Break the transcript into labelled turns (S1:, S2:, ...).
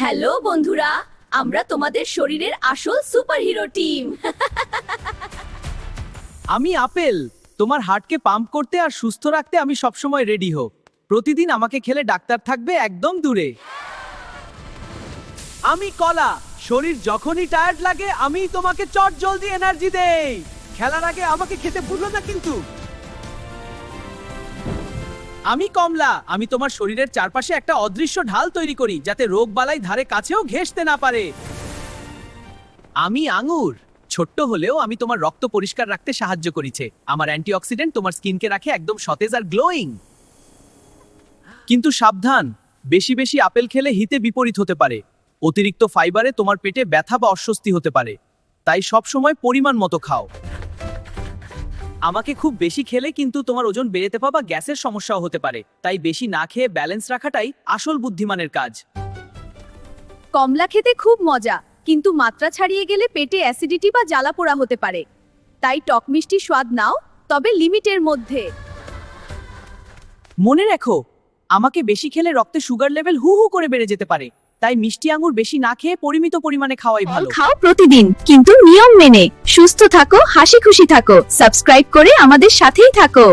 S1: Hello বন্ধুরা, আমরা তোমাদের শরীরের আসল সুপারহিরো টিম।
S2: আমি আপেল, তোমার হার্টকে পাম্প করতে আর সুস্থ রাখতে আমি সবসময় রেডি হো। প্রতিদিন আমাকে খেলে ডাক্তার থাকবে একদম দূরে। আমি কলা, শরীর যখনই টায়ার্ড লাগে আমি তোমাকে চট জলদি এনার্জি দেই। খেলার আগে আমাকে খেতে ভুলো না কিন্তু। আমি কমলা, আমি তোমার শরীরের চারপাশে একটা অদৃশ্য ঢাল তৈরি করি যাতে রোগ বালাই ধারে কাছেও ঘেঁষতে না পারে। আমি আঙ্গুর, ছোট্ট হলেও আমি তোমার রক্ত পরিষ্কার রাখতে সাহায্য করেছে। আমার অ্যান্টিঅক্সিডেন্ট তোমার স্কিনকে রাখে একদম সতেজ আর গ্লোয়িং। কিন্তু সাবধান, বেশি বেশি আপেল খেলে হিতে বিপরীত হতে পারে। অতিরিক্ত ফাইবারে তোমার পেটে ব্যথা বা অস্বস্তি হতে পারে, তাই সব সময় পরিমাণ মতো খাও। আমাকে খুব বেশি খেলে কিন্তু তোমার ওজন বেড়েতে পাবা গ্যাসের সমস্যাও হতে পারে, তাই বেশি না খেয়ে ব্যালেন্স রাখাটাই আসল বুদ্ধিমানের কাজ।
S1: কমলা খেতে খুব মজা, কিন্তু মাত্রা ছাড়িয়ে গেলে পেটে অ্যাসিডিটি বা জ্বালাপোড়া হতে পারে। তাই টক মিষ্টি স্বাদ নাও, তবে লিমিটের মধ্যে।
S2: মনে রেখো, আমাকে বেশি খেলে রক্তে সুগার লেভেল হু হু করে বেড়ে যেতে পারে, তাই মিষ্টি আঙুর বেশি না খেয়ে পরিমিত পরিমাণে খাওয়াই ভালো।
S1: খাও প্রতিদিন, কিন্তু নিয়ম মেনে। সুস্থ থাকো, হাসি খুশি থাকো, সাবস্ক্রাইব করে আমাদের সাথেই থাকো।